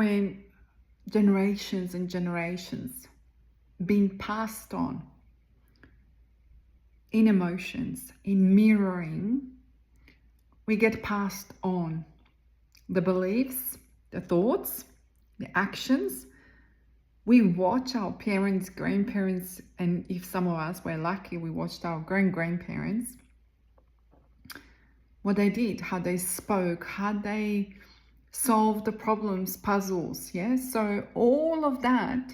when generations and generations being passed on in emotions, in mirroring, we get passed on the beliefs, the thoughts, the actions. We watch our parents, grandparents, and if some of us were lucky, we watched our grandparents, what they did, how they spoke, how they solved the problems, puzzles. Yeah, so all of that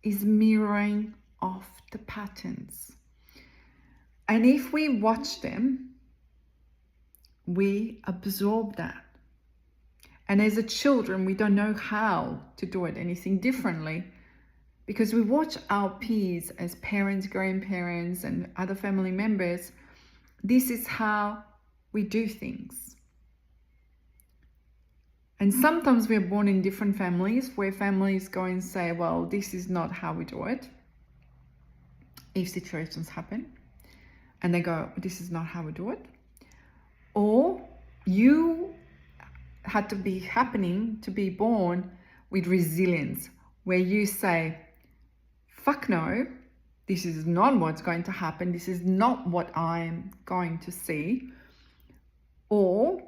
is mirroring of the patterns. And if we watch them, we absorb that. And as a children, we don't know how to do it anything differently, because we watch our peers as parents, grandparents, and other family members. This is how we do things. And sometimes we're born in different families where families go and say, well, this is not how we do it. If situations happen and they go, this is not how we do it. Or you had to be happening to be born with resilience, where you say, fuck no, this is not what's going to happen. This is not what I'm going to see. Or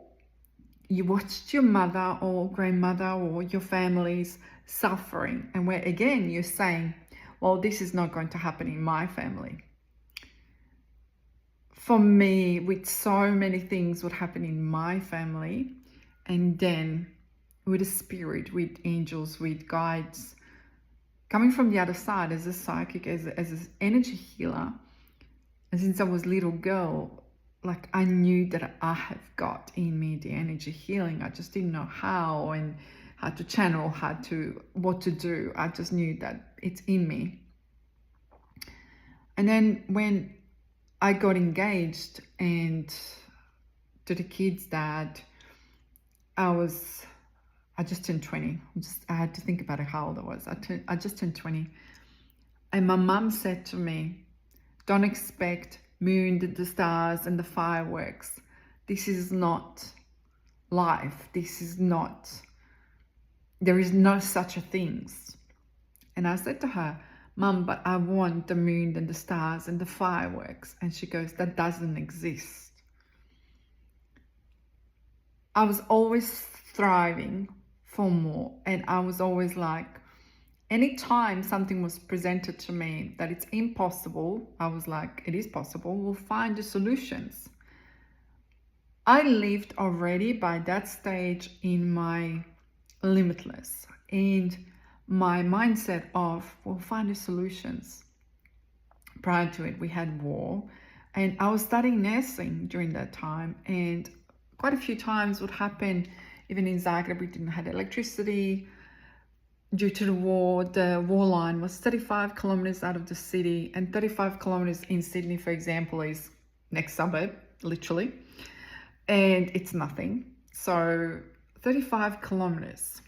you watched your mother or grandmother or your family's suffering, and where again you're saying, well, this is not going to happen in my family. For me, with so many things would happen in my family, and then with a spirit, with angels, with guides, coming from the other side as a psychic, as an energy healer, and since I was a little girl, like I knew that I have got in me the energy healing. I just didn't know how and how to channel, what to do. I just knew that it's in me. And then when I got engaged and to the kid's dad, I just turned 20. I had to think about how old I was. I just turned 20. And my mum said to me, don't expect moon, the stars and the fireworks. This is not life. There is no such a things. And I said to her, Mum, but I want the moon and the stars and the fireworks. And she goes, that doesn't exist. I was always thriving for more. And I was always like, anytime something was presented to me that it's impossible, I was like, it is possible. We'll find the solutions. I lived already by that stage in my limitless and my mindset of we'll find the solutions. Prior to it, we had war, and I was studying nursing during that time, and quite a few times would happen, even in Zagreb, we didn't have electricity. Due to the war line was 35 kilometers out of the city, and 35 kilometers in Sydney, for example, is next suburb, literally, and it's nothing. So 35 kilometers,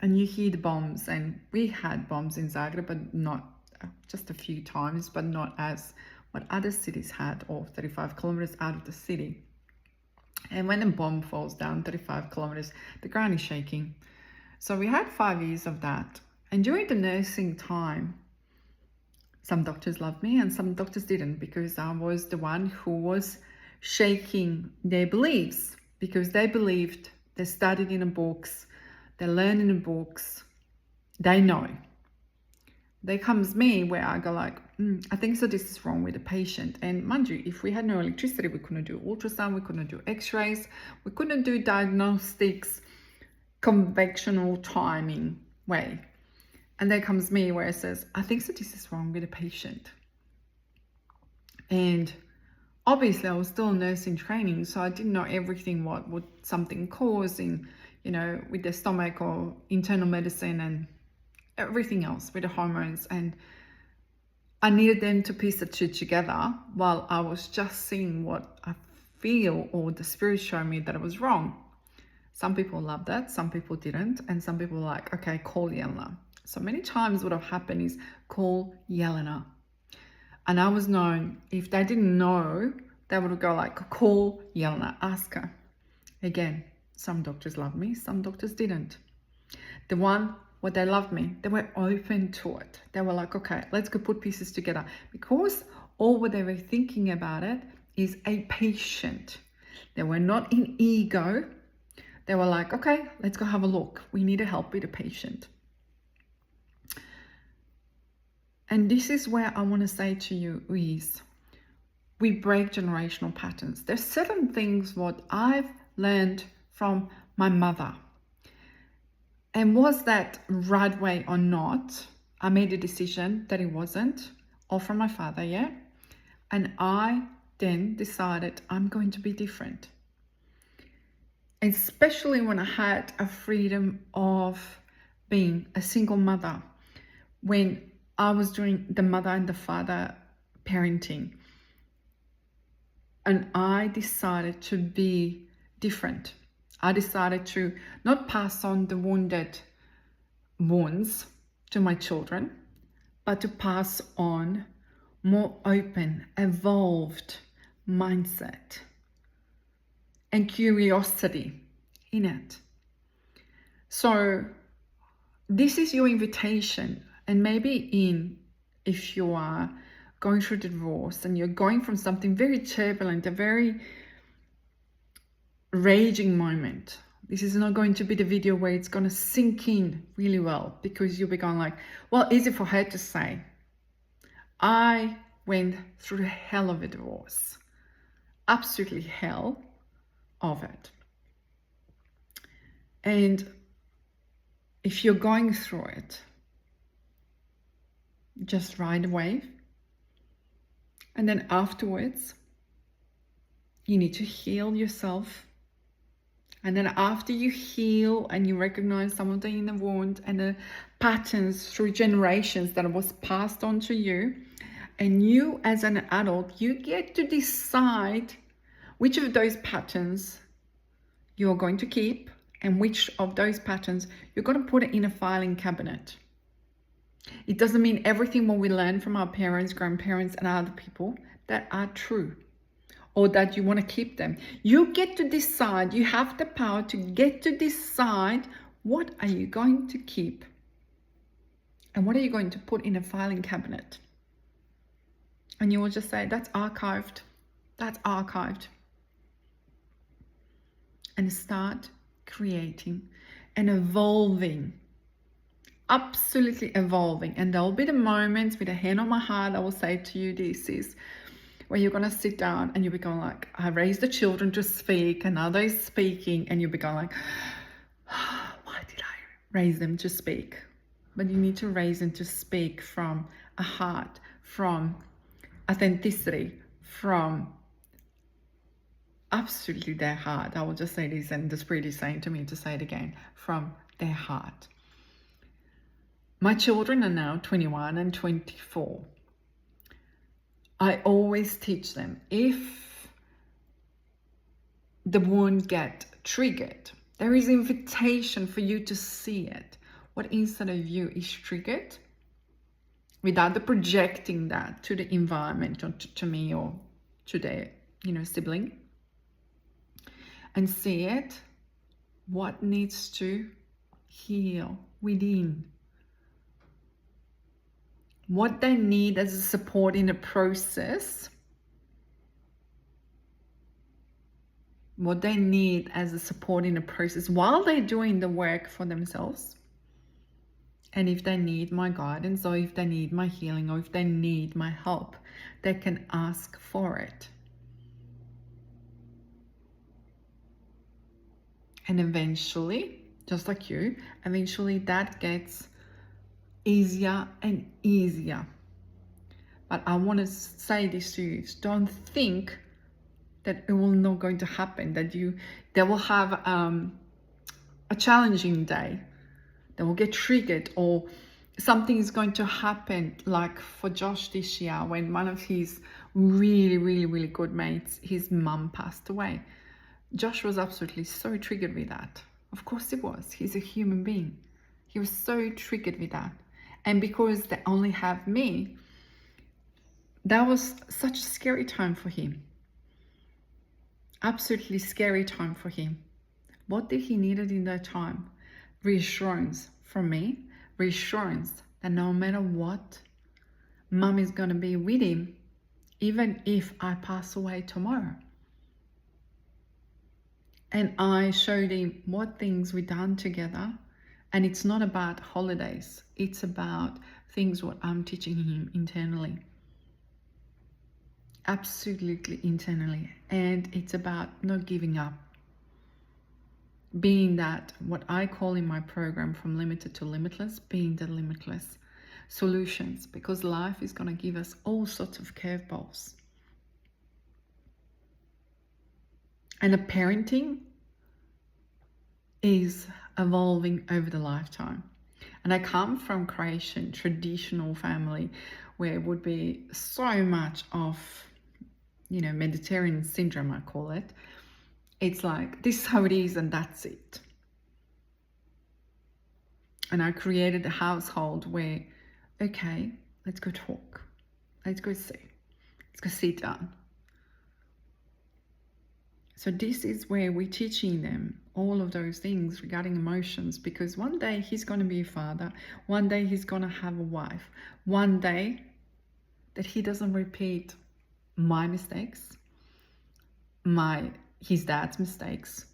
and you hear the bombs, and we had bombs in Zagreb, but not just a few times, but not as what other cities had, or 35 kilometers out of the city. And when a bomb falls down 35 kilometers, the ground is shaking. So we had 5 years of that. And during the nursing time, some doctors loved me and some doctors didn't, because I was the one who was shaking their beliefs, because they believed, they studied in the books, they learned in the books, they know. There comes me where I go like, I think so this is wrong with the patient. And mind you, if we had no electricity, we couldn't do ultrasound, we couldn't do x-rays, we couldn't do diagnostics, conventional timing way. And there comes me where it says, I think so this is wrong with the patient. And obviously I was still nursing training, so I didn't know everything what would something cause in, with the stomach or internal medicine and everything else with the hormones. And I needed them to piece the two together while I was just seeing what I feel or the spirit showed me that it was wrong. Some people loved that, some people didn't, and some people were like, okay, call Yelena. So many times what have happened is call Yelena. And I was known, if they didn't know, they would go like, call Yelena, ask her. Again, some doctors loved me, some doctors didn't. The one where they loved me, they were open to it. They were like, okay, let's go put pieces together. Because all what they were thinking about it is a patient. They were not in ego. They were like, okay, let's go have a look. We need to help with a patient. And this is where I want to say to you is, we break generational patterns. There's certain things what I've learned from my mother. And was that right way or not? I made a decision that it wasn't, or from my father, yeah? And I then decided I'm going to be different. Especially when I had a freedom of being a single mother, when I was doing the mother and the father parenting. And I decided to be different. I decided to not pass on the wounds to my children, but to pass on more open, evolved mindset and curiosity in it. So this is your invitation. And maybe if you are going through divorce and you're going from something very turbulent, a very raging moment, this is not going to be the video where it's going to sink in really well, because you'll be going like, well, easy for her to say. I went through the hell of a divorce, absolutely hell of it. And if you're going through it, just ride a wave. And then afterwards, you need to heal yourself. And then after you heal and you recognize some of the inner wound and the patterns through generations that was passed on to you, and you as an adult, you get to decide which of those patterns you're going to keep and which of those patterns you're going to put in a filing cabinet. It doesn't mean everything what we learn from our parents, grandparents, and other people that are true, or that you want to keep them. You get to decide. You have the power to get to decide what are you going to keep and what are you going to put in a filing cabinet. And you will just say, that's archived. That's archived. And start creating and evolving. Absolutely evolving. And there will be the moments with a hand on my heart I will say to you, this is where you're going to sit down and you'll be going like, I raised the children to speak and now they're speaking, and you'll be going like, why did I raise them to speak? But you need to raise them to speak from a heart, from authenticity, from absolutely their heart. I will just say this, and the Spirit is saying to me to say it again, from their heart. My children are now 21 and 24. I always teach them, if the wound get triggered, there is invitation for you to see it. What inside of you is triggered, without the projecting that to the environment or to me or to their, sibling, and see it. What needs to heal within? What they need as a support in the process. What they need as a support in the process while they're doing the work for themselves. And if they need my guidance, or if they need my healing, or if they need my help, they can ask for it. And eventually, just like you, eventually that gets easier and easier. But I want to say this to you, don't think that it will not going to happen, that they will have a challenging day, they will get triggered, or something is going to happen, like for Josh this year, when one of his really, really, really good mates, his mum passed away. Josh was absolutely so triggered with that. Of course he was. He's a human being. He was so triggered with that. And because they only have me, that was such a scary time for him. Absolutely scary time for him. What did he needed in that time? reassurance from me, reassurance that no matter what, mum is going to be with him, even if I pass away tomorrow. And I showed him what things we done together. And it's not about holidays. It's about things what I'm teaching him internally. Absolutely internally. And it's about not giving up. Being that, what I call in my program, from limited to limitless, being the limitless solutions, because life is going to give us all sorts of curveballs. And the parenting is evolving over the lifetime. And I come from Croatian traditional family where it would be so much of, Mediterranean syndrome, I call it. It's like, this is how it is and that's it. And I created a household where, okay, let's go talk. Let's go see. Let's go sit down. So this is where we're teaching them all of those things regarding emotions, because one day he's going to be a father. One day he's going to have a wife. One day that he doesn't repeat my mistakes, his dad's mistakes.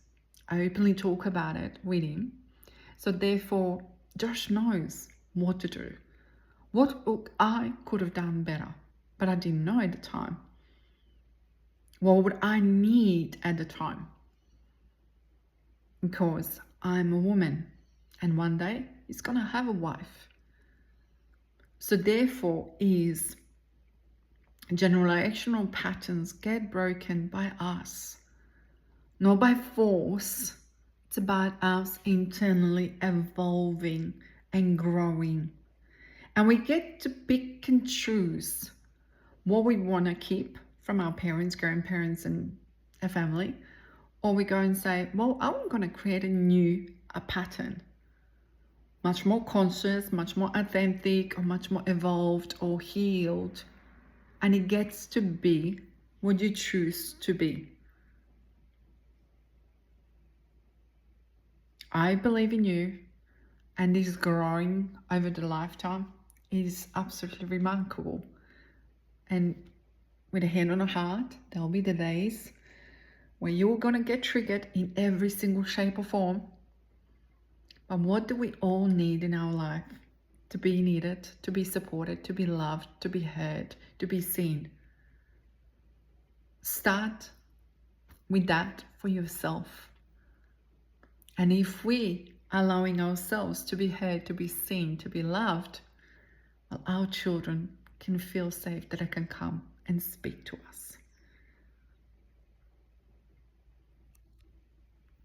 I openly talk about it with him. So therefore, Josh knows what to do. What I could have done better, but I didn't know at the time. What would I need at the time? Because I'm a woman and one day he's going to have a wife. So therefore is generational patterns get broken by us, not by force. It's about us internally evolving and growing. And we get to pick and choose what we want to keep from our parents, grandparents, and a family, or we go and say, well, I'm going to create a pattern, much more conscious, much more authentic, or much more evolved or healed. And it gets to be what you choose to be. I believe in you, and this growing over the lifetime is absolutely remarkable. And with a hand on the heart, there'll be the days where you're going to get triggered in every single shape or form. But what do we all need in our life? To be needed, to be supported, to be loved, to be heard, to be seen. Start with that for yourself. And if we are allowing ourselves to be heard, to be seen, to be loved, well, our children can feel safe that they can come and speak to us.